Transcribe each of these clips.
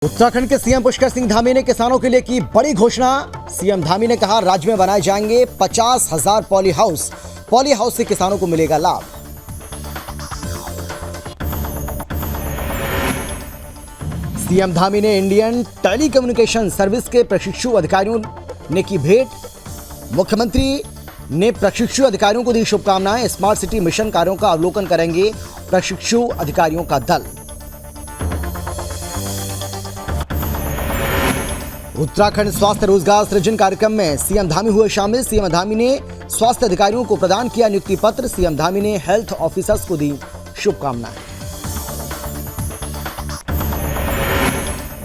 उत्तराखंड के सीएम पुष्कर सिंह धामी ने किसानों के लिए की बड़ी घोषणा। सीएम धामी ने कहा, राज्य में बनाए जाएंगे 50,000 पॉली हाउस से किसानों को मिलेगा लाभ। सीएम धामी ने इंडियन टेलीकम्युनिकेशन सर्विस के प्रशिक्षु अधिकारियों ने की भेंट। मुख्यमंत्री ने प्रशिक्षु अधिकारियों को दी शुभकामनाएं। स्मार्ट सिटी मिशन कार्यों का अवलोकन करेंगे प्रशिक्षु अधिकारियों का दल। उत्तराखंड स्वास्थ्य रोजगार सृजन कार्यक्रम में सीएम धामी हुए शामिल। सीएम धामी ने स्वास्थ्य अधिकारियों को प्रदान किया नियुक्ति पत्र। सीएम धामी ने हेल्थ ऑफिसर्स को दी शुभकामनाएं।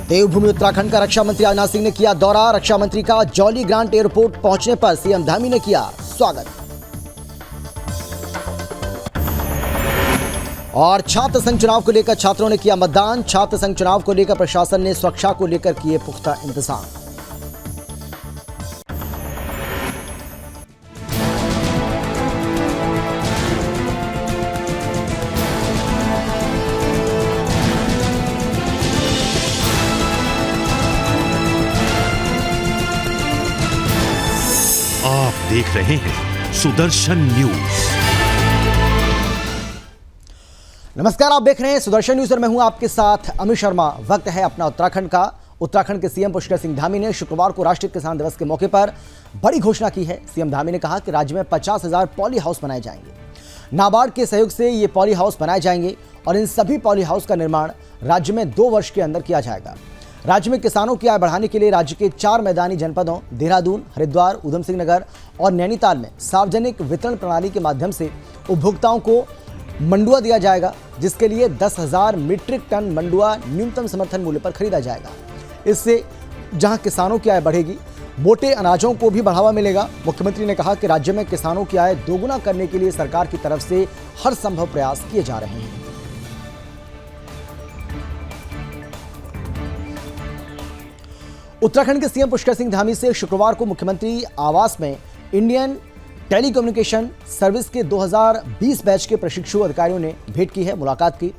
देवभूमि उत्तराखंड का रक्षा मंत्री राजनाथ सिंह ने किया दौरा। रक्षा मंत्री का जौली ग्रांट एयरपोर्ट पहुंचने पर सीएम धामी ने किया स्वागत। और छात्र संघ चुनाव को लेकर छात्रों ने किया मतदान। छात्र संघ चुनाव को लेकर प्रशासन ने सुरक्षा को लेकर किए पुख्ता इंतजाम। आप देख रहे हैं सुदर्शन न्यूज। नमस्कार, आप देख रहे हैं सुदर्शन न्यूज और मैं हूं आपके साथ अमित शर्मा। वक्त है अपना उत्तराखंड का। उत्तराखंड के सीएम पुष्कर सिंह धामी ने शुक्रवार को राष्ट्रीय किसान दिवस के मौके पर बड़ी घोषणा की है। सीएम धामी ने कहा कि राज्य में 50,000 पॉली हाउस बनाए जाएंगे। नाबार्ड के सहयोग से ये पॉली हाउस बनाए जाएंगे और इन सभी पॉली हाउस का निर्माण राज्य में 2 वर्ष के अंदर किया जाएगा। राज्य में किसानों की आय बढ़ाने के लिए राज्य के 4 मैदानी जनपदों देहरादून, हरिद्वार, ऊधम सिंह नगर और नैनीताल में सार्वजनिक वितरण प्रणाली के माध्यम से उपभोक्ताओं को मंडुआ दिया जाएगा, जिसके लिए 10,000 मीट्रिक टन मंडुआ न्यूनतम समर्थन मूल्य पर खरीदा जाएगा। इससे जहां किसानों की आय बढ़ेगी, मोटे अनाजों को भी बढ़ावा मिलेगा। मुख्यमंत्री ने कहा कि राज्य में किसानों की आय दोगुना करने के लिए सरकार की तरफ से हर संभव प्रयास किए जा रहे हैं। उत्तराखंड के सीएम पुष्कर सिंह धामी से शुक्रवार को मुख्यमंत्री आवास में इंडियन टेलीकम्युनिकेशन सर्विस के 2020 बैच के प्रशिक्षु अधिकारियों ने भेंट की है, मुलाकात की।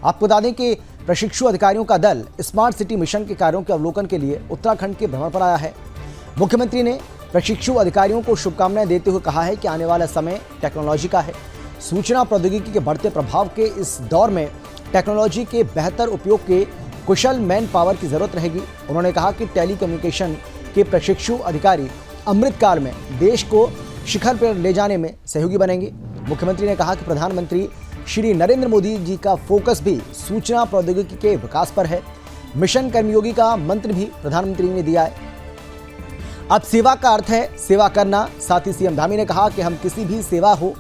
आपको बता दें कि प्रशिक्षु अधिकारियों का दल स्मार्ट सिटी मिशन के कार्यों के अवलोकन के लिए उत्तराखंड के भ्रमण पर आया है। मुख्यमंत्री ने प्रशिक्षु अधिकारियों को शुभकामनाएं देते हुए कहा है कि आने वाला समय टेक्नोलॉजी का है। सूचना प्रौद्योगिकी के बढ़ते प्रभाव के इस दौर में टेक्नोलॉजी के बेहतर उपयोग के कुशल मैन पावर की जरूरत रहेगी। उन्होंने कहा कि टेलीकम्युनिकेशन के प्रशिक्षु अधिकारी अमृतकाल में देश को शिखर पर ले जाने में सहयोगी बनेंगे। मुख्यमंत्री ने कहा कि प्रधानमंत्री श्री नरेंद्र मोदी जी का फोकस भी सूचना प्रौद्योगिकी के विकास पर है। मिशन कर्मयोगी का मंत्र भी प्रधानमंत्री ने दिया है। अब सेवा का अर्थ है सेवा करना। साथ ही सीएम धामी ने कहा कि हम किसी भी सेवा हो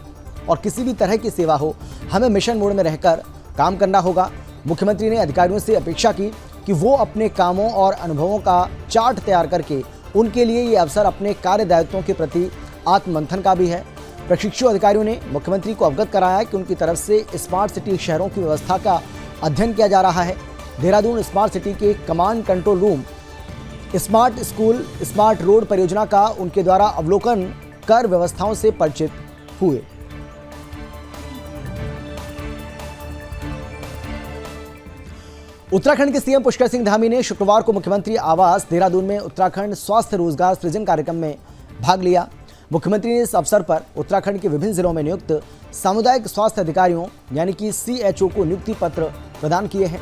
और किसी भी तरह की सेवा हो, हमें मिशन मोड में रहकर काम करना होगा। मुख्यमंत्री ने अधिकारियों से अपेक्षा की कि वो अपने कामों और अनुभवों का चार्ट तैयार करके उनके लिए ये अवसर अपने कार्य दायित्वों के प्रति आत्ममंथन का भी है। प्रशिक्षु अधिकारियों ने मुख्यमंत्री को अवगत कराया कि उनकी तरफ से स्मार्ट सिटी शहरों की व्यवस्था का अध्ययन किया जा रहा है। देहरादून स्मार्ट सिटी के command control room, smart school, smart road परियोजना का उनके द्वारा अवलोकन कर व्यवस्थाओं से परिचित हुए। उत्तराखंड के सीएम पुष्कर सिंह धामी ने शुक्रवार को मुख्यमंत्री आवास देहरादून में उत्तराखंड स्वास्थ्य रोजगार सृजन कार्यक्रम में भाग लिया। मुख्यमंत्री ने इस अवसर पर उत्तराखंड के विभिन्न जिलों में नियुक्त सामुदायिक स्वास्थ्य अधिकारियों यानी कि CHO को नियुक्ति पत्र प्रदान किए हैं।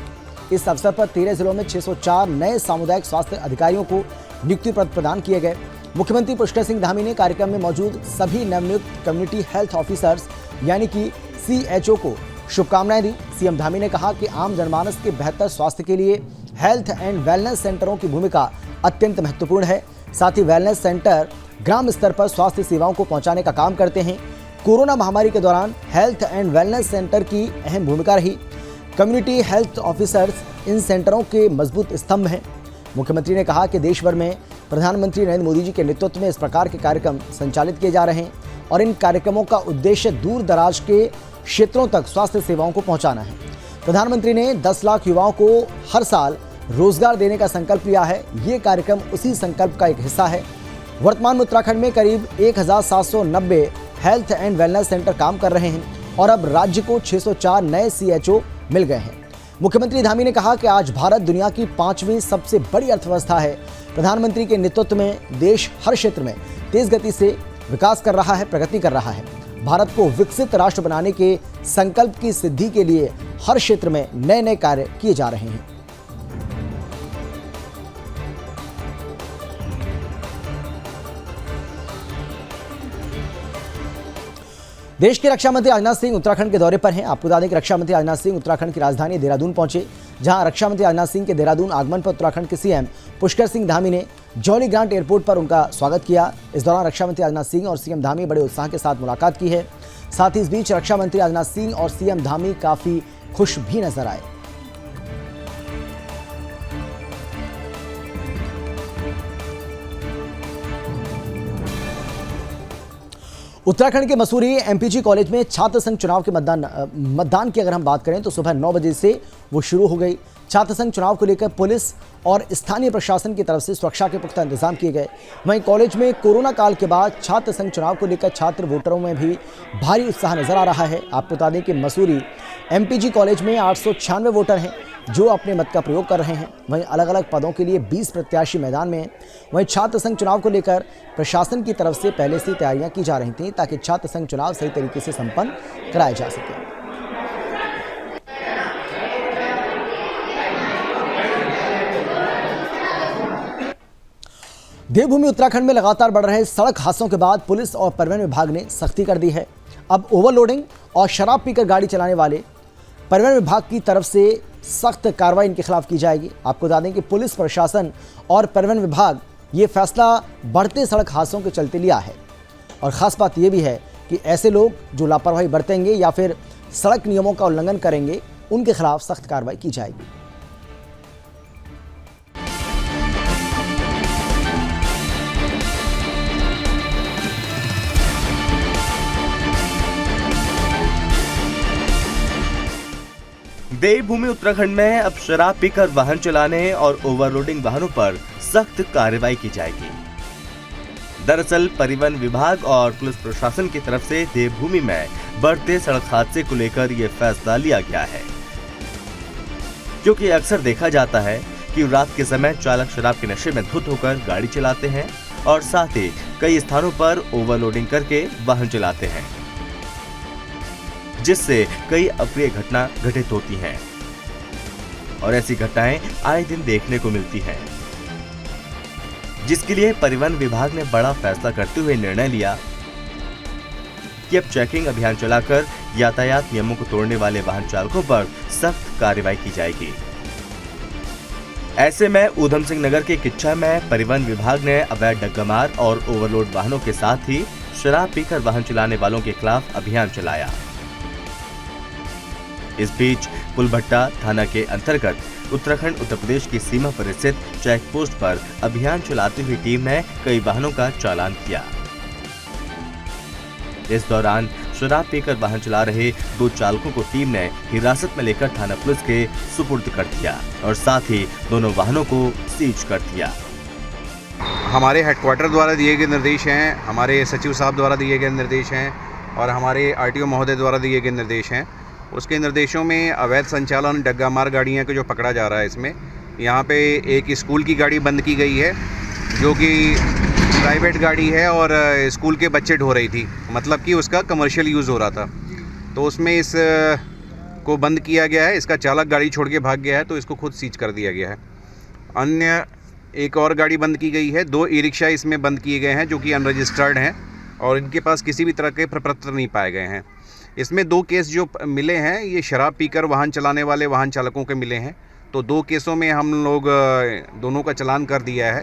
इस अवसर पर 13 जिलों में 604 नए सामुदायिक स्वास्थ्य अधिकारियों को नियुक्ति पत्र प्रदान किए गए। मुख्यमंत्री पुष्कर सिंह धामी ने कार्यक्रम में मौजूद सभी नवनियुक्त कम्युनिटी हेल्थ ऑफिसर्स यानी कि CHO को शुभकामनाएं दी। सीएम धामी ने कहा कि आम जनमानस के बेहतर स्वास्थ्य के लिए हेल्थ एंड वेलनेस सेंटरों की भूमिका अत्यंत महत्वपूर्ण है। साथ ही वेलनेस सेंटर ग्राम स्तर पर स्वास्थ्य सेवाओं को पहुंचाने का काम करते हैं। कोरोना महामारी के दौरान हेल्थ एंड वेलनेस सेंटर की अहम भूमिका रही। कम्युनिटी हेल्थ ऑफिसर्स इन सेंटरों के मजबूत स्तंभ हैं। मुख्यमंत्री ने कहा कि देश भर में प्रधानमंत्री नरेंद्र मोदी जी के नेतृत्व में इस प्रकार के कार्यक्रम संचालित किए जा रहे हैं और इन कार्यक्रमों का उद्देश्य दूर दराज के क्षेत्रों तक स्वास्थ्य सेवाओं को पहुंचाना है। प्रधानमंत्री ने 10 लाख युवाओं को हर साल रोजगार देने का संकल्प लिया है। ये कार्यक्रम उसी संकल्प का एक हिस्सा है। वर्तमान में उत्तराखंड में करीब 1790 हेल्थ एंड वेलनेस सेंटर काम कर रहे हैं और अब राज्य को 604 नए CHO मिल गए हैं। मुख्यमंत्री धामी ने कहा कि आज भारत दुनिया की 5वीं सबसे बड़ी अर्थव्यवस्था है। प्रधानमंत्री के नेतृत्व में देश हर क्षेत्र में तेज गति से विकास कर रहा है, प्रगति कर रहा है। भारत को विकसित राष्ट्र बनाने के संकल्प की सिद्धि के लिए हर क्षेत्र में नए नए कार्य किए जा रहे हैं। देश के रक्षा मंत्री राजनाथ सिंह उत्तराखंड के दौरे पर हैं। आपको बता दें कि रक्षा मंत्री राजनाथ सिंह उत्तराखंड की राजधानी देहरादून पहुंचे, जहां रक्षा मंत्री राजनाथ सिंह के देहरादून आगमन पर उत्तराखंड के सीएम पुष्कर सिंह धामी ने जॉली ग्रांट एयरपोर्ट पर उनका स्वागत किया। इस दौरान रक्षा मंत्री राजनाथ सिंह और सीएम धामी बड़े उत्साह के साथ मुलाकात की है। साथ ही इस बीच रक्षा मंत्री राजनाथ सिंह और सीएम धामी काफी खुश भी नजर आए। उत्तराखंड के मसूरी एमपीजी कॉलेज में छात्र संघ चुनाव के मतदान की अगर हम बात करें तो सुबह 9 बजे से वो शुरू हो गई। छात्र संघ चुनाव को लेकर पुलिस और स्थानीय प्रशासन की तरफ से सुरक्षा के पुख्ता इंतजाम किए गए। वहीं कॉलेज में कोरोना काल के बाद छात्र संघ चुनाव को लेकर छात्र वोटरों में भी भारी उत्साह नजर आ रहा है। आपको बता दें कि मसूरी एमपीजी कॉलेज में 896 वोटर हैं जो अपने मत का प्रयोग कर रहे हैं। वहीं अलग अलग पदों के लिए 20 प्रत्याशी मैदान में हैं। वहीं छात्र संघ चुनाव को लेकर प्रशासन की तरफ से पहले से तैयारियां की जा रही थीं ताकि छात्र संघ चुनाव सही तरीके से संपन्न कराया जा सके। देवभूमि उत्तराखंड में लगातार बढ़ रहे सड़क हादसों के बाद पुलिस और परिवहन विभाग ने सख्ती कर दी है। अब ओवरलोडिंग और शराब पीकर गाड़ी चलाने वाले परिवहन विभाग की तरफ से सख्त कार्रवाई इनके खिलाफ की जाएगी। आपको बता दें कि पुलिस प्रशासन और परिवहन विभाग ये फैसला बढ़ते सड़क हादसों के चलते लिया है। और ख़ास बात यह भी है कि ऐसे लोग जो लापरवाही बरतेंगे या फिर सड़क नियमों का उल्लंघन करेंगे उनके खिलाफ सख्त कार्रवाई की जाएगी। देवभूमि उत्तराखंड में अब शराब पीकर वाहन चलाने और ओवरलोडिंग वाहनों पर सख्त कार्रवाई की जाएगी। दरअसल परिवहन विभाग और पुलिस प्रशासन की तरफ से देवभूमि में बढ़ते सड़क हादसे को लेकर यह फैसला लिया गया है, क्योंकि अक्सर देखा जाता है कि रात के समय चालक शराब के नशे में धुत होकर गाड़ी चलाते हैं और साथ ही कई स्थानों पर ओवरलोडिंग करके वाहन चलाते हैं, जिससे कई अप्रिय घटना घटित होती हैं और ऐसी घटनाएं आए दिन देखने को मिलती हैं, जिसके लिए परिवहन विभाग ने बड़ा फैसला करते हुए निर्णय लिया कि अब चेकिंग अभियान चलाकर यातायात नियमों को तोड़ने वाले वाहन चालकों पर सख्त कार्रवाई की जाएगी। ऐसे में ऊधम सिंह नगर के किच्छा में परिवहन विभाग ने अवैध डग्गामार और ओवरलोड वाहनों के साथ ही शराब पीकर वाहन चलाने वालों के खिलाफ अभियान चलाया। इस बीच पुलभट्टा थाना के अंतर्गत उत्तराखंड उत्तर प्रदेश की सीमा पर स्थित चेक पोस्ट पर अभियान चलाती हुई टीम ने कई वाहनों का चालान किया। इस दौरान शराब पीकर वाहन चला रहे 2 चालकों को टीम ने हिरासत में लेकर थाना पुलिस के सुपुर्द कर दिया और साथ ही दोनों वाहनों को सीज कर दिया। हमारे हेडक्वार्टर द्वारा दिए गए निर्देश हैं, हमारे सचिव साहब द्वारा दिए गए निर्देश हैं और हमारे आरटीओ महोदय द्वारा दिए गए निर्देश हैं। उसके निर्देशों में अवैध संचालन डग्गामार गाड़ियाँ को जो पकड़ा जा रहा है, इसमें यहाँ पे एक स्कूल की गाड़ी बंद की गई है जो कि प्राइवेट गाड़ी है और स्कूल के बच्चे ढो रही थी, मतलब कि उसका कमर्शियल यूज़ हो रहा था, तो उसमें इस को बंद किया गया है। इसका चालक गाड़ी छोड़ के भाग गया है तो इसको खुद सीज कर दिया गया है। अन्य एक और गाड़ी बंद की गई है, 2 ई रिक्शा इसमें बंद किए गए हैं जो कि अनरजिस्टर्ड हैं और इनके पास किसी भी तरह के प्रपत्र नहीं पाए गए हैं। इसमें 2 केस जो मिले हैं ये शराब पीकर वाहन चलाने वाले वाहन चालकों के मिले हैं, तो 2 केसों में हम लोग दोनों का चालान कर दिया है।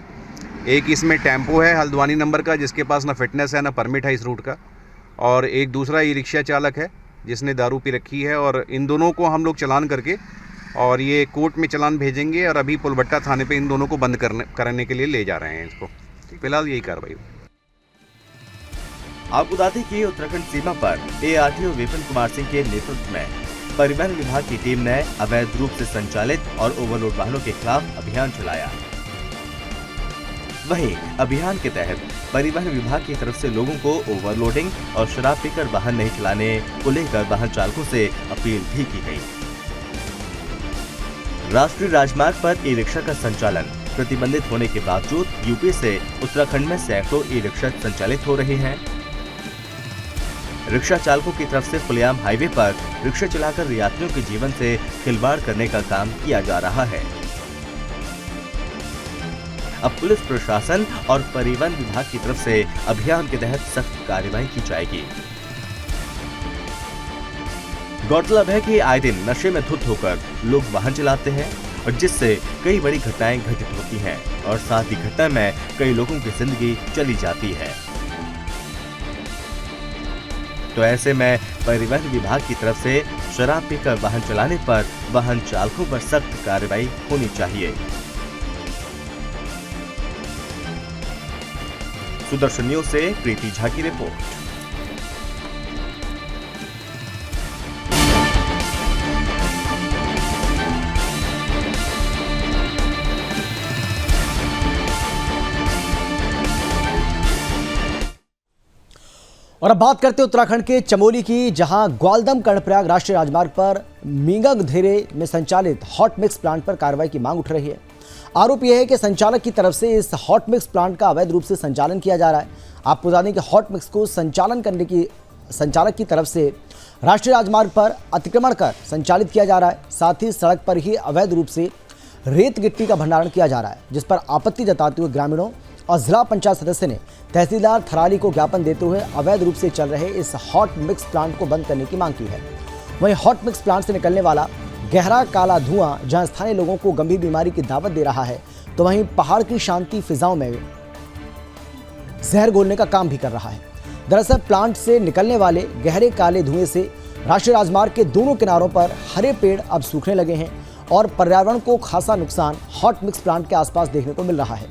एक इसमें टेम्पो है हल्द्वानी नंबर का जिसके पास ना फिटनेस है ना परमिट है इस रूट का, और एक दूसरा ई रिक्शा चालक है जिसने दारू पी रखी है, और इन दोनों को हम लोग चालान करके और ये कोर्ट में चालान भेजेंगे और अभी पुलभट्टा थाने पे इन दोनों को बंद करने के लिए ले जा रहे हैं इसको। फिलहाल यही कार्रवाई। आपको बता दें कि उत्तराखंड सीमा पर एआरटीओ विपिन कुमार सिंह के नेतृत्व में परिवहन विभाग की टीम ने अवैध रूप से संचालित और ओवरलोड वाहनों के खिलाफ अभियान चलाया। वहीं अभियान के तहत परिवहन विभाग की तरफ से लोगों को ओवरलोडिंग और शराब पीकर वाहन नहीं चलाने को लेकर वाहन चालकों से अपील भी की गई। राष्ट्रीय राजमार्ग पर ई रिक्शा का संचालन प्रतिबंधित होने के बावजूद यूपी से उत्तराखंड में सैकड़ों ई रिक्शा संचालित हो रहे हैं। रिक्शा चालकों की तरफ से खुलेआम हाईवे पर रिक्शा चलाकर यात्रियों के जीवन से खिलवाड़ करने का काम किया जा रहा है। अब पुलिस प्रशासन और परिवहन विभाग की तरफ से अभियान के तहत सख्त कार्रवाई की जाएगी। गौरतलब है कि आए दिन नशे में धुत होकर लोग वाहन चलाते हैं और जिससे कई बड़ी घटनाएं घटित होती हैं और साथ ही घटना में कई लोगों की जिंदगी चली जाती है। तो ऐसे में परिवहन विभाग की तरफ से शराब पीकर वाहन चलाने पर वाहन चालकों पर सख्त कार्रवाई होनी चाहिए। सुदर्शन न्यूज से प्रीति झा की रिपोर्ट। और अब बात करते हैं उत्तराखंड के चमोली की, जहां ग्वालदम कर्णप्रयाग राष्ट्रीय राजमार्ग पर मींगंगधेरे में संचालित हॉट मिक्स प्लांट पर कार्रवाई की मांग उठ रही है। आरोप यह है कि संचालक की तरफ से इस हॉट मिक्स प्लांट का अवैध रूप से संचालन किया जा रहा है। आपको बता दें कि हॉट मिक्स को संचालन करने की संचालक की तरफ से राष्ट्रीय राजमार्ग पर अतिक्रमण कर संचालित किया जा रहा है। साथ ही सड़क पर ही अवैध रूप से रेत गिट्टी का भंडारण किया जा रहा है, जिस पर आपत्ति जताते हुए ग्रामीणों और जिला पंचायत सदस्य ने तहसीलदार थराली को ज्ञापन देते हुए अवैध रूप से चल रहे इस हॉट मिक्स प्लांट को बंद करने की मांग की है। वहीं हॉट मिक्स प्लांट से निकलने वाला गहरा काला धुआं जहां स्थानीय लोगों को गंभीर बीमारी की दावत दे रहा है, तो वहीं पहाड़ की शांति फिजाओं में जहर घोलने का काम भी कर रहा है। दरअसल प्लांट से निकलने वाले गहरे काले धुएं से राष्ट्रीय राजमार्ग के दोनों किनारों पर हरे पेड़ अब सूखने लगे हैं और पर्यावरण को खासा नुकसान हॉट मिक्स प्लांट के आसपास देखने को मिल रहा है।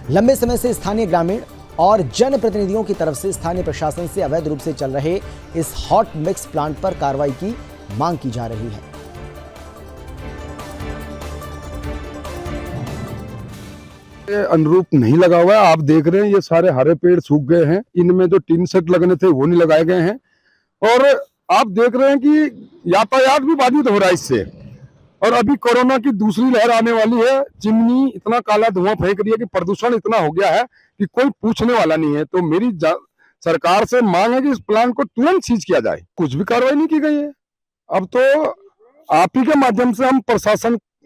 लंबे समय से स्थानीय ग्रामीण और जनप्रतिनिधियों की तरफ से स्थानीय प्रशासन से अवैध रूप से चल रहे इस हॉट मिक्स प्लांट पर कार्रवाई की मांग की जा रही है। अनुरूप नहीं लगा हुआ है। आप देख रहे हैं ये सारे हरे पेड़ सूख गए हैं, इनमें जो टीन सेट लगने थे वो नहीं लगाए गए हैं और आप देख रहे हैं कि यातायात भी बाधित हो रहा है इससे। और अभी कोरोना की दूसरी लहर आने वाली है। चिमनी इतना काला धुआं फेंक रही है कि प्रदूषण इतना हो गया है कि कोई पूछने वाला नहीं है। तो मेरी सरकार से मांग है कि इस प्लांट को तुरंत सीज किया जाए। कुछ भी कार्रवाई नहीं की गई है। अब तो आप ही के माध्यम से हम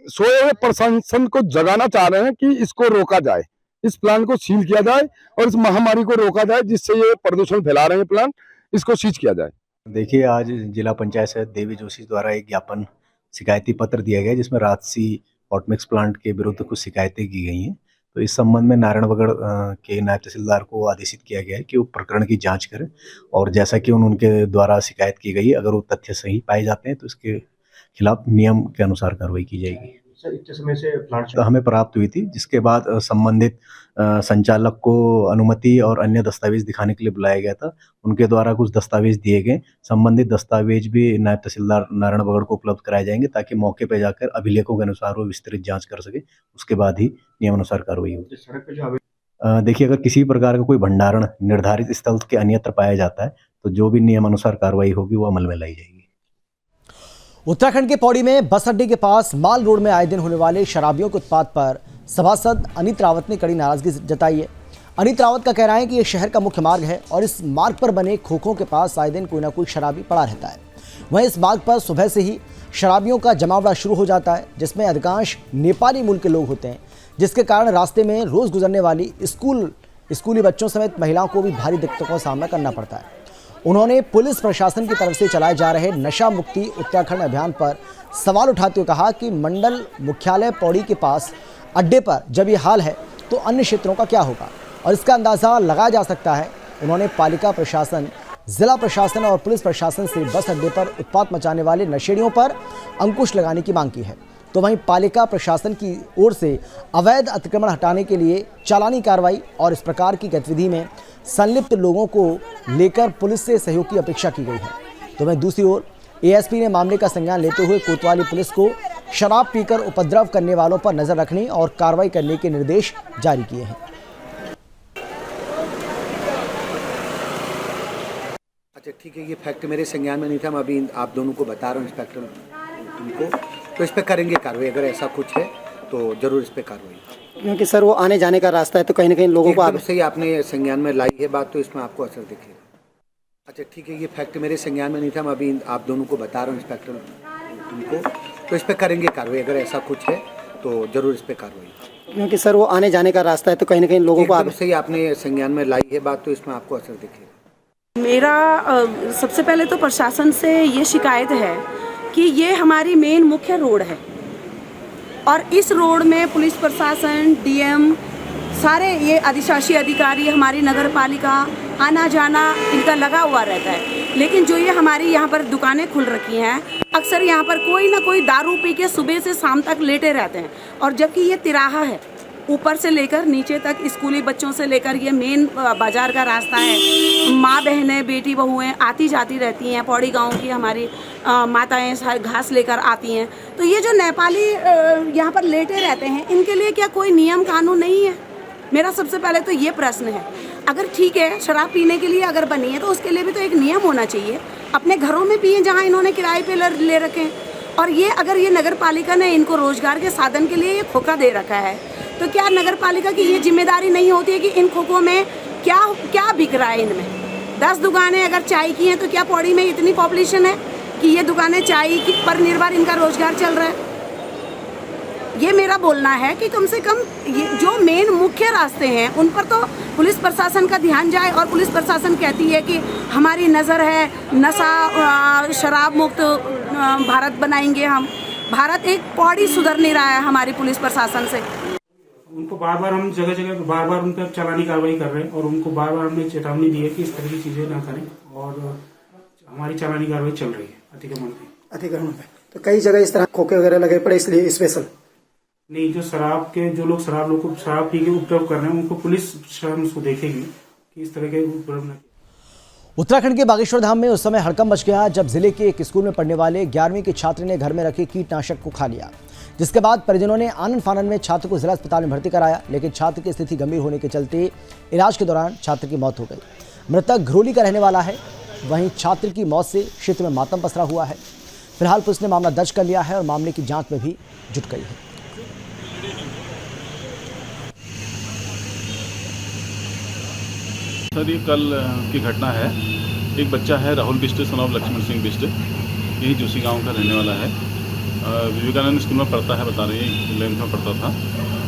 सोए हुए प्रशासन को जगाना चाह रहे हैं कि इसको रोका जाए, इस प्लांट को सील किया जाए और इस महामारी को रोका जाए जिससे ये प्रदूषण फैला रहे हैं प्लांट, इसको सीज किया जाए। देखिए, आज जिला पंचायत सदस्य देवी जोशी द्वारा एक ज्ञापन शिकायती पत्र दिया गया जिसमें राजसी हॉट मिक्स प्लांट के विरुद्ध कुछ शिकायतें की गई हैं। तो इस संबंध में नारायणबगड़ के नायब तहसीलदार को आदेशित किया गया है कि वो प्रकरण की जांच करें और जैसा कि उनके द्वारा शिकायत की गई, अगर वो तथ्य सही पाए जाते हैं तो इसके खिलाफ नियम के अनुसार कार्रवाई की जाएगी। सर, इतने समय से प्लांट हमें प्राप्त हुई थी, जिसके बाद संबंधित संचालक को अनुमति और अन्य दस्तावेज दिखाने के लिए बुलाया गया था। उनके द्वारा कुछ दस्तावेज दिए गए, संबंधित दस्तावेज भी नायब तहसीलदार नारायणबगड़ को उपलब्ध कराए जाएंगे ताकि मौके पर जाकर अभिलेखों के अनुसार वो विस्तृत जांच कर सके। उसके बाद ही नियमानुसार कार्रवाई होगी। सड़क पे जो देखिए, अगर किसी प्रकार का कोई भंडारण निर्धारित स्थल के अन्यत्र पाया जाता है तो जो भी नियमानुसार कार्रवाई होगी वो अमल में लाई जाएगी। उत्तराखंड के पौड़ी में बस अड्डे के पास माल रोड में आए दिन होने वाले शराबियों के उत्पात पर सभासद अनित रावत ने कड़ी नाराजगी जताई है। अनित रावत का कहना है कि यह शहर का मुख्य मार्ग है और इस मार्ग पर बने खोखों के पास आए दिन कोई ना कोई शराबी पड़ा रहता है। वहीं इस मार्ग पर सुबह से ही शराबियों का जमावड़ा शुरू हो जाता है, जिसमें अधिकांश नेपाली मूल के लोग होते हैं, जिसके कारण रास्ते में रोज गुजरने वाली स्कूली बच्चों समेत महिलाओं को भी भारी दिक्कतों का सामना करना पड़ता है। उन्होंने पुलिस प्रशासन की तरफ से चलाए जा रहे नशा मुक्ति उत्तराखंड अभियान पर सवाल उठाते हुए कहा कि मंडल मुख्यालय पौड़ी के पास अड्डे पर जब ये हाल है तो अन्य क्षेत्रों का क्या होगा, और इसका अंदाज़ा लगाया जा सकता है। उन्होंने पालिका प्रशासन, जिला प्रशासन और पुलिस प्रशासन से बस अड्डे पर उत्पात मचाने वाले नशेड़ियों पर अंकुश लगाने की मांग की है। तो वहीं पालिका प्रशासन की ओर से अवैध अतिक्रमण हटाने के लिए चालानी कार्रवाई और इस प्रकार की गतिविधि में संलिप्त लोगों को लेकर पुलिस से सहयोग की अपेक्षा की गई है। तो वहीं दूसरी ओर एएसपी ने मामले का संज्ञान लेते हुए कोतवाली पुलिस को शराब पीकर उपद्रव करने वालों पर नजर रखने और कार्रवाई करने के निर्देश जारी किए हैं। अच्छा, ठीक है, ये फैक्ट मेरे संज्ञान में नहीं था। मैं अभी आप दोनों को बता रहा हूँ, इंस्पेक्टर उनको, तो इस पर करेंगे कार्रवाई। अगर ऐसा कुछ है तो जरूर इस पर कार्रवाई। क्योंकि सर वो आने जाने का रास्ता है तो कहीं ना कहीं लोगों को एकदम सही आपने संज्ञान में लाई है बात, तो इसमें आपको असर दिखेगा। अच्छा ठीक है, ये फैक्ट मेरे संज्ञान में नहीं था, मैं अभी आप दोनों को बता रहा हूँ, इंस्पेक्टर उनको, तो इस पर करेंगे कार्रवाई। अगर ऐसा कुछ है तो जरूर इस पर कार्रवाई। क्योंकि सर वो आने जाने का रास्ता है तो कहीं ना कहीं लोगों को एकदम सही आपने संज्ञान में लाई है बात, तो इसमें आपको असर दिखेगा। मेरा सबसे पहले तो प्रशासन से ये शिकायत है कि ये हमारी मेन मुख्य रोड है और इस रोड में पुलिस प्रशासन, डीएम, सारे ये अधिशासी अधिकारी, हमारी नगर पालिका आना जाना इनका लगा हुआ रहता है। लेकिन जो ये हमारी यहाँ पर दुकानें खुल रखी हैं, अक्सर यहाँ पर कोई ना कोई दारू पी के सुबह से शाम तक लेटे रहते हैं। और जबकि ये तिराहा है, ऊपर से लेकर नीचे तक स्कूली बच्चों से लेकर ये मेन बाजार का रास्ता है। माँ बहनें, बेटी बहुएं आती जाती रहती हैं। पौड़ी गांव की हमारी माताएं घास लेकर आती हैं। तो ये जो नेपाली यहाँ पर लेटे रहते हैं, इनके लिए क्या कोई नियम कानून नहीं है? मेरा सबसे पहले तो ये प्रश्न है। अगर ठीक है, शराब पीने के लिए अगर बनी है तो उसके लिए भी तो एक नियम होना चाहिए। अपने घरों में पिए जहाँ इन्होंने किराए पे ले रखे हैं। और ये अगर ये नगर पालिका ने इनको रोजगार के साधन के लिए ये खोखा दे रखा है, तो क्या नगर पालिका की ये जिम्मेदारी नहीं होती है कि इन खोखों में क्या क्या बिक रहा है? इनमें 10 दुकानें अगर चाय की हैं तो क्या पौड़ी में इतनी पॉपुलेशन है कि ये दुकानें चाय की पर निर्भर इनका रोजगार चल रहा है? ये मेरा बोलना है कि कम से कम ये जो मेन मुख्य रास्ते हैं उन पर तो पुलिस प्रशासन का ध्यान जाए। और पुलिस प्रशासन कहती है कि हमारी नज़र है, नशा शराब मुक्त भारत बनाएंगे हम। भारत एक पौड़ी सुधर नहीं रहा है हमारी पुलिस प्रशासन से। उनको बार बार हम जगह जगह बार बार उन पर चालानी कार्रवाई कर रहे हैं और उनको बार बार हमने चेतावनी दी है कि इस तरह की चीज़ें ना करें, और हमारी चालानी कार्रवाई चल रही है अतिक्रमण पे। तो कई जगह इस तरह खोखे वगैरह लगे पड़े, इसलिए स्पेशल नहीं, जो शराब पी के उपद्रव कर रहे हैं उनको पुलिस शासन उसको देखेगी कि इस तरह के उपद्रव न। उत्तराखंड के बागेश्वर धाम में उस समय हड़कंप मच गया जब जिले के एक स्कूल में पढ़ने वाले 11वीं के छात्र ने घर में रखे कीटनाशक को खा लिया, जिसके बाद परिजनों ने आनन फानन में छात्र को जिला अस्पताल में भर्ती कराया। लेकिन छात्र की स्थिति गंभीर होने के चलते इलाज के दौरान छात्र की मौत हो गई। मृतक घरोली का रहने वाला है। वहीं छात्र की मौत से क्षेत्र में मातम पसरा हुआ है। फिलहाल पुलिस ने मामला दर्ज कर लिया है और मामले की जांच में भी जुट गई है। सर, ये कल की घटना है। एक बच्चा है राहुल बिष्ट, सन ऑफ लक्ष्मण सिंह बिष्ट, यही जोशी गांव का रहने वाला है। विवेकानंद स्कूल में पढ़ता है, बता रही है, 11th में पढ़ता था।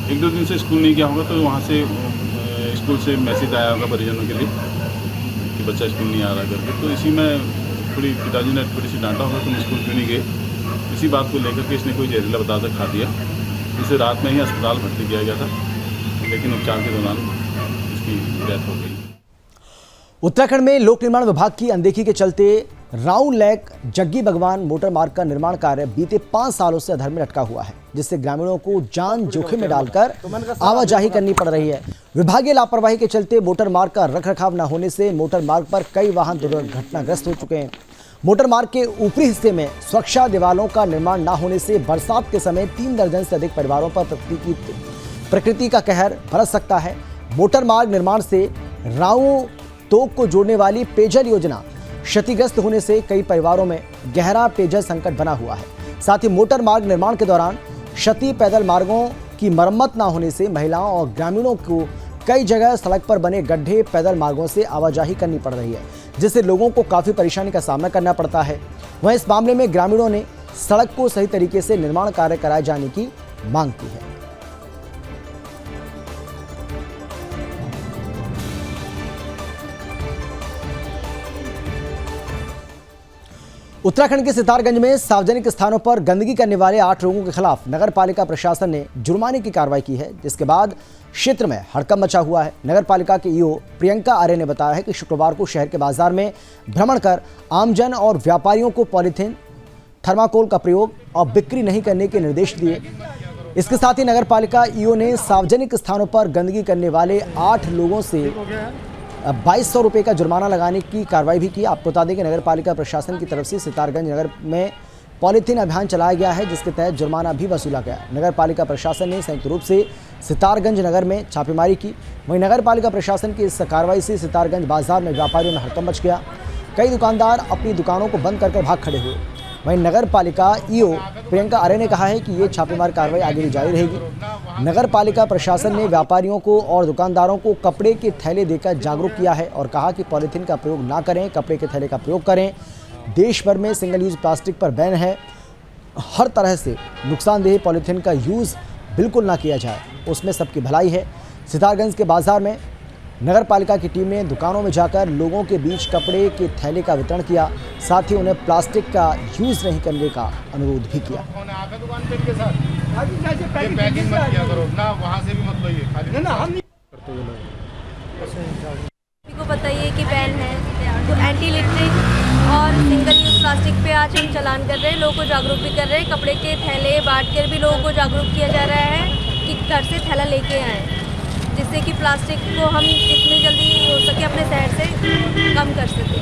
1-2 दिन से स्कूल नहीं गया होगा तो वहाँ से स्कूल से मैसेज आया होगा परिजनों के लिए कि बच्चा स्कूल नहीं आ रहा करके। तो इसी में थोड़ी पिताजी ने थोड़ी सी डांटा होगा, तुम स्कूल क्यों नहीं गए। इसी बात को लेकर के इसने कोई जहरीला पदार्थ खा दिया। इसे रात में ही अस्पताल भर्ती किया गया था, लेकिन उपचार के दौरान इसकी डेथ हो गई। उत्तराखंड में लोक निर्माण विभाग की अनदेखी के चलते राउंड लेक जग्गी भगवान मोटर मार्ग का निर्माण कार्य बीते 5 सालों से अधर में लटका हुआ है, जिससे ग्रामीणों को जान जोखिम में डालकर आवाजाही करनी पड़ रही है। विभागीय लापरवाही के चलते मोटर मार्ग का रखरखाव न होने से मोटर मार्ग पर कई वाहन दुर्घटनाग्रस्त हो चुके हैं। मोटर मार्ग के ऊपरी हिस्से में सुरक्षा दीवारों का निर्माण न होने से बरसात के समय 3 दर्जन से अधिक परिवारों पर प्रकृति का कहर बरस सकता है। मोटर मार्ग निर्माण से राऊ तोक को जोड़ने वाली पेयजल योजना क्षतिग्रस्त होने से कई परिवारों में गहरा पेयजल संकट बना हुआ है। साथ ही मोटर मार्ग निर्माण के दौरान क्षति पैदल मार्गों की मरम्मत न होने से महिलाओं और ग्रामीणों को कई जगह सड़क पर बने गड्ढे पैदल मार्गों से आवाजाही करनी पड़ रही है, जिससे लोगों को काफ़ी परेशानी का सामना करना पड़ता है। वहीं इस मामले में ग्रामीणों ने सड़क को सही तरीके से निर्माण कार्य कराए जाने की मांग की है। उत्तराखंड के सितारगंज में सार्वजनिक स्थानों पर गंदगी करने वाले 8 लोगों के खिलाफ नगर पालिका प्रशासन ने जुर्माने की कार्रवाई की है, जिसके बाद क्षेत्र में हड़कंप मचा हुआ है। नगर पालिका के ईओ प्रियंका आर्य ने बताया है कि शुक्रवार को शहर के बाजार में भ्रमण कर आमजन और व्यापारियों को पॉलीथीन, थर्माकोल का प्रयोग और बिक्री नहीं करने के निर्देश दिए। इसके साथ ही नगर पालिका ईओ ने सार्वजनिक स्थानों पर गंदगी करने वाले 8 लोगों से 2200 रुपये का जुर्माना लगाने की कार्रवाई भी की। आपको बता दें कि नगर पालिका प्रशासन की तरफ से सितारगंज नगर में पॉलीथीन अभियान चलाया गया है, जिसके तहत जुर्माना भी वसूला गया। नगर पालिका प्रशासन ने संयुक्त रूप से सितारगंज नगर में छापेमारी की। वहीं नगर पालिका प्रशासन की इस कार्रवाई से सितारगंज बाजार में व्यापारियों में हड़कंप मच गया। कई दुकानदार अपनी दुकानों को बंद कर भाग खड़े हुए। वहीं नगर पालिका ईओ प्रियंका आर्य ने कहा है कि ये छापेमार कार्रवाई आगे भी जारी रहेगी। नगर पालिका प्रशासन ने व्यापारियों को और दुकानदारों को कपड़े के थैले देकर जागरूक किया है और कहा कि पॉलीथीन का प्रयोग ना करें, कपड़े के थैले का प्रयोग करें। देश भर में सिंगल यूज प्लास्टिक पर बैन है। हर तरह से नुकसानदेह पॉलीथीन का यूज़ बिल्कुल ना किया जाए, उसमें सबकी भलाई है। सितारगंज के बाजार में नगर पालिका की टीम ने दुकानों में जाकर लोगों के बीच कपड़े के थैले का वितरण किया, साथ ही उन्हें प्लास्टिक का यूज़ नहीं करने का अनुरोध भी किया। को बताइए कि बैन है, तो एंटी लिटरिंग और सिंगल यूज प्लास्टिक पे आज हम चलान कर रहे हैं, लोगों को जागरूक भी कर रहे हैं। कपड़े के थैले बांट कर भी लोगों को जागरूक किया जा रहा है कि घर से थैला लेके आएँ, जिससे कि प्लास्टिक को हम जितनी जल्दी हो सके अपने शहर से कम कर सकें।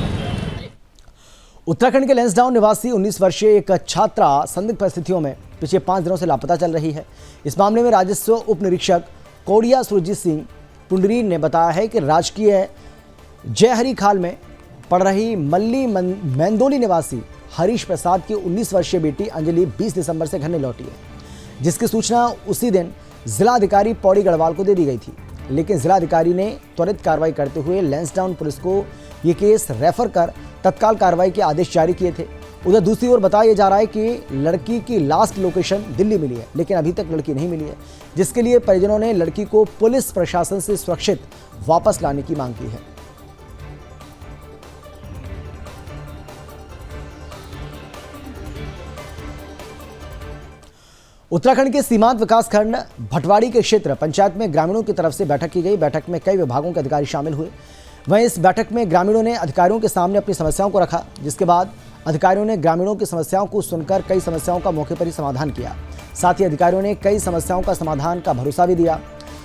उत्तराखंड के लैंसडाउन निवासी 19 वर्षीय एक छात्रा संदिग्ध परिस्थितियों में पिछले 5 दिनों से लापता चल रही है। इस मामले में राजस्व उप निरीक्षक कोडिया सुरजीत सिंह पुंडरी ने बताया है कि राजकीय जयहरी खाल में पढ़ रही मल्ली मेंदोली निवासी हरीश प्रसाद की 19 वर्षीय बेटी अंजलि 20 दिसंबर से घर नहीं लौटी है, जिसकी सूचना उसी दिन जिलाधिकारी पौड़ी गढ़वाल को दे दी गई थी। लेकिन जिलाधिकारी ने त्वरित कार्रवाई करते हुए लैंसडाउन पुलिस को ये केस रेफर कर तत्काल कार्रवाई के आदेश जारी किए थे। उधर दूसरी ओर बताया जा रहा है कि लड़की की लास्ट लोकेशन दिल्ली मिली है, लेकिन अभी तक लड़की नहीं मिली है, जिसके लिए परिजनों ने लड़की को पुलिस प्रशासन से सुरक्षित वापस लाने की मांग की है। उत्तराखंड के सीमांत विकासखंड भटवाड़ी के क्षेत्र पंचायत में ग्रामीणों की तरफ से बैठक की गई। बैठक में कई विभागों के अधिकारी शामिल हुए। वहीं इस बैठक में ग्रामीणों ने अधिकारियों के सामने अपनी समस्याओं को रखा, जिसके बाद अधिकारियों ने ग्रामीणों की समस्याओं को सुनकर कई समस्याओं का मौके पर ही समाधान किया। साथ ही अधिकारियों ने कई समस्याओं का समाधान का भरोसा भी दिया।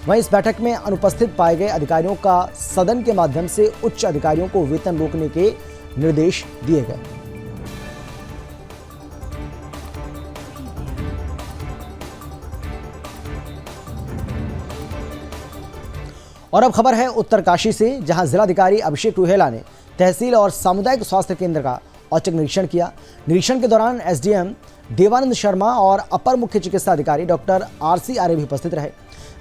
वहीं इस बैठक में अनुपस्थित पाए गए अधिकारियों का सदन के माध्यम से उच्च अधिकारियों को वेतन रोकने के निर्देश दिए गए। और अब खबर है उत्तरकाशी से, जहां जिलाधिकारी अभिषेक रुहेला ने तहसील और सामुदायिक स्वास्थ्य केंद्र का औचक निरीक्षण किया। निरीक्षण के दौरान एसडीएम देवानंद शर्मा और अपर मुख्य चिकित्सा अधिकारी डॉक्टर आरसी आर्य भी उपस्थित रहे।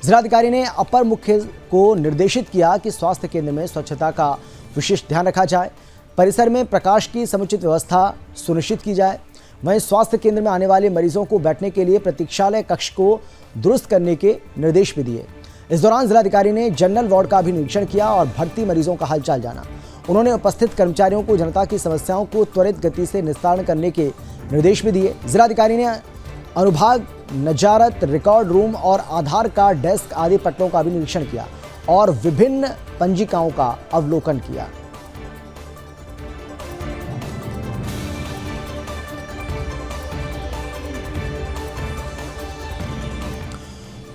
जिलाधिकारी ने अपर मुख्य को निर्देशित किया कि स्वास्थ्य केंद्र में स्वच्छता का विशेष ध्यान रखा जाए, परिसर में प्रकाश की समुचित व्यवस्था सुनिश्चित की जाए। वहीं स्वास्थ्य केंद्र में आने वाले मरीजों को बैठने के लिए प्रतीक्षालय कक्ष को दुरुस्त करने के निर्देश भी दिए। इस दौरान जिलाधिकारी ने जनरल वार्ड का भी निरीक्षण किया और भर्ती मरीजों का हालचाल जाना। उन्होंने उपस्थित कर्मचारियों को जनता की समस्याओं को त्वरित गति से निस्तारण करने के निर्देश भी दिए। जिलाधिकारी ने अनुभाग, नजारत, रिकॉर्ड रूम और आधार कार्ड डेस्क आदि पटलों का भी निरीक्षण किया और विभिन्न पंजिकाओं का अवलोकन किया।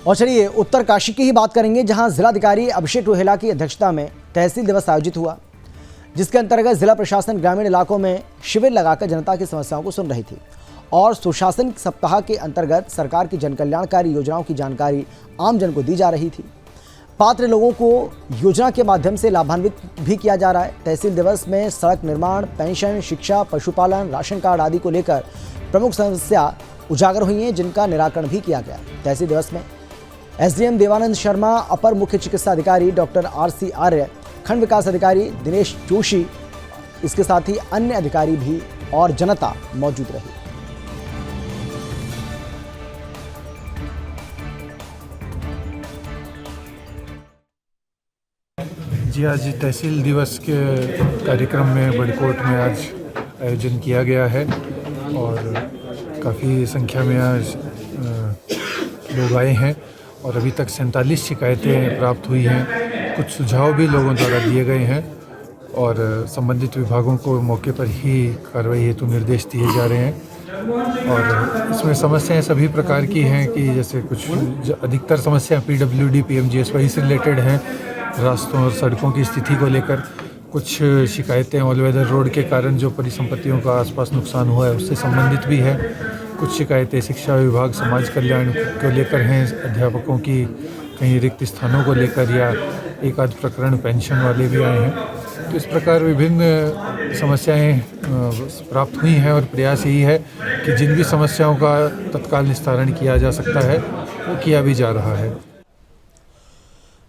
और चलिए उत्तरकाशी की ही बात करेंगे, जहां जिलाधिकारी अभिषेक रुहेला की अध्यक्षता में तहसील दिवस आयोजित हुआ, जिसके अंतर्गत जिला प्रशासन ग्रामीण इलाकों में शिविर लगाकर जनता की समस्याओं को सुन रही थी और सुशासन सप्ताह के अंतर्गत सरकार की जनकल्याणकारी योजनाओं की जानकारी आमजन को दी जा रही थी। पात्र लोगों को योजना के माध्यम से लाभान्वित भी किया जा रहा है। तहसील दिवस में सड़क निर्माण, पेंशन, शिक्षा, पशुपालन, राशन कार्ड आदि को लेकर प्रमुख समस्या उजागर हुई हैं, जिनका निराकरण भी किया गया। तहसील दिवस में एसडीएम देवानंद शर्मा, अपर मुख्य चिकित्सा अधिकारी डॉक्टर आरसी आर्य, खंड विकास अधिकारी दिनेश जोशी, इसके साथ ही अन्य अधिकारी भी और जनता मौजूद रही। जी, आज तहसील दिवस के कार्यक्रम में बड़कोट में आज आयोजन किया गया है और काफ़ी संख्या में आज लोग आए हैं और अभी तक 47 शिकायतें प्राप्त हुई हैं। कुछ सुझाव भी लोगों द्वारा दिए गए हैं और संबंधित विभागों को मौके पर ही कार्रवाई हेतु निर्देश दिए जा रहे हैं। और इसमें समस्याएं सभी प्रकार की हैं कि जैसे कुछ अधिकतर समस्या पीडब्ल्यूडी, पीएमजीएसवाई से रिलेटेड हैं, रास्तों और सड़कों की स्थिति को लेकर। कुछ शिकायतें ऑल वेदर रोड के कारण जो परिसंपत्तियों का आसपास नुकसान हुआ है उससे संबंधित भी है। कुछ शिकायतें शिक्षा विभाग, समाज कल्याण को लेकर हैं, अध्यापकों की कहीं रिक्त स्थानों को लेकर, या एक आध प्रकरण पेंशन वाले भी आए हैं। तो इस प्रकार विभिन्न समस्याएं प्राप्त हुई हैं और प्रयास यही है कि जिन भी समस्याओं का तत्काल निस्तारण किया जा सकता है वो किया भी जा रहा है।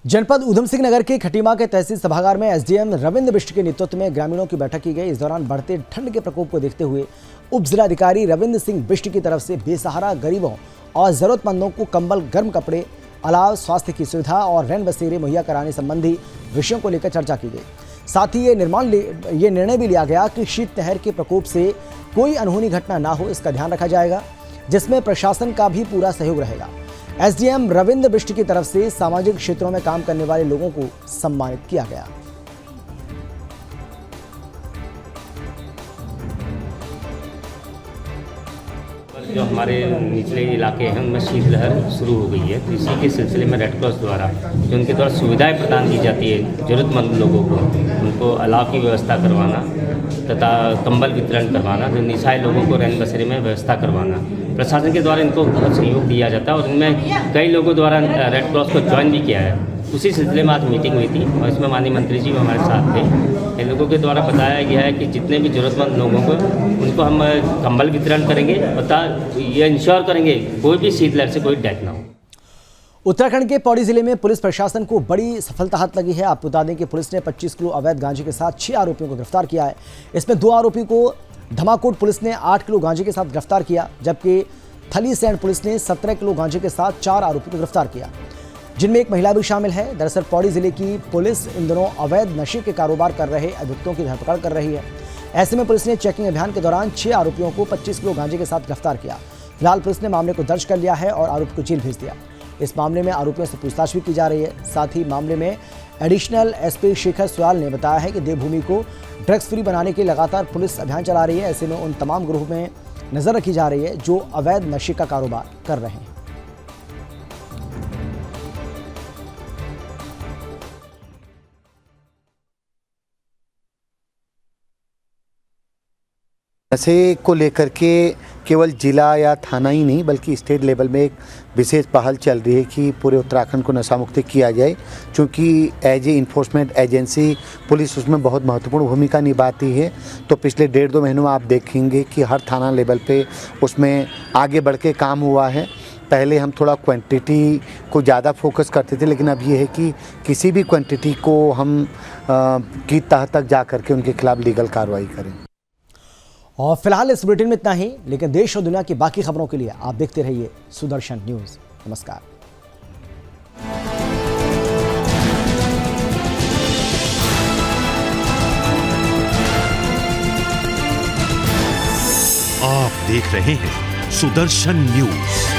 जनपद ऊधम सिंह नगर के खटीमा के तहसील सभागार में एसडीएम रविंद्र बिष्ट के नेतृत्व में ग्रामीणों की बैठक की गई। इस दौरान बढ़ते ठंड के प्रकोप को देखते हुए उप जिलाधिकारी रविंद्र सिंह बिष्ट की तरफ से बेसहारा गरीबों और जरूरतमंदों को कंबल, गर्म कपड़े, अलाव, स्वास्थ्य की सुविधा और रैन बसेरे मुहैया कराने संबंधी विषयों को लेकर चर्चा की गई। साथ ही ये निर्णय भी लिया गया कि शीतलहर के प्रकोप से कोई अनहोनी घटना ना हो, इसका ध्यान रखा जाएगा, जिसमें प्रशासन का भी पूरा सहयोग रहेगा। एसडीएम रविंद्र बिष्ट की तरफ से सामाजिक क्षेत्रों में काम करने वाले लोगों को सम्मानित किया गया। जो हमारे निचले इलाके हैं उनमें शीतलहर शुरू हो गई है, तो इसी के सिलसिले में रेड क्रॉस द्वारा जो उनके द्वारा सुविधाएं प्रदान की जाती है ज़रूरतमंद लोगों को, उनको अलाव की व्यवस्था करवाना तथा कंबल वितरण करवाना, जो निशाए लोगों को रैन बसेरे में व्यवस्था करवाना, प्रशासन के द्वारा इनको बहुत सहयोग दिया जाता है और उनमें कई लोगों द्वारा रेड क्रॉस को ज्वाइन भी किया है। उसी सिलसिले में आज मीटिंग हुई थी और इसमें माननीय मंत्री जी हमारे साथ थे। इन लोगों के द्वारा बताया गया है कि जितने भी ज़रूरतमंद लोगों को उनको हम कंबल वितरण करेंगे तथा ये इंश्योर करेंगे कोई भी शीतलहर से कोई डेथ ना हो। उत्तराखंड के पौड़ी जिले में पुलिस प्रशासन को बड़ी सफलता हाथ लगी है। आपको बता दें कि पुलिस ने 25 किलो अवैध गांजे के साथ 6 आरोपियों को गिरफ्तार किया है। इसमें 2 आरोपी को धमाकोट पुलिस ने 8 किलो गांजे के साथ गिरफ्तार किया, जबकि थली सैंड पुलिस ने 17 किलो गांजे के साथ 4 आरोपियों को गिरफ्तार किया, जिनमें एक महिला भी शामिल है। दरअसल पौड़ी जिले की पुलिस इन दिनों अवैध नशे के कारोबार कर रहे अभियुक्तों की धरपकड़ कर रही है। ऐसे में पुलिस ने चेकिंग अभियान के दौरान 6 आरोपियों को 25 किलो गांजे के साथ गिरफ्तार किया। फिलहाल पुलिस ने मामले को दर्ज कर लिया है और आरोपी को जेल भेज दिया। इस मामले में आरोपियों से पूछताछ भी की जा रही है। साथ ही मामले में एडिशनल एसपी शेखर सुयाल ने बताया है कि देवभूमि को ड्रग्स फ्री बनाने के लगातार पुलिस अभियान चला रही है। ऐसे में उन तमाम ग्रुप में नजर रखी जा रही है जो अवैध नशे का कारोबार कर रहे हैं। नशे को लेकर के केवल जिला या थाना ही नहीं बल्कि स्टेट लेवल में एक विशेष पहल चल रही है कि पूरे उत्तराखंड को नशा मुक्त किया जाए, क्योंकि as a enforcement agency police उसमें बहुत महत्वपूर्ण भूमिका निभाती है। तो पिछले 1.5-2 महीनों में आप देखेंगे कि हर थाना लेवल पे उसमें आगे बढ़ के काम हुआ है। पहले हम थोड़ा क्वांटिटी को ज़्यादा फोकस करते थे, लेकिन अब ये है कि किसी भी क्वांटिटी को हम की तह तक जा करके उनके खिलाफ लीगल कार्रवाई करें। और फिलहाल इस बुलेटिन में इतना ही, लेकिन देश और दुनिया की बाकी खबरों के लिए आप देखते रहिए सुदर्शन न्यूज़। नमस्कार। आप देख रहे हैं सुदर्शन न्यूज़।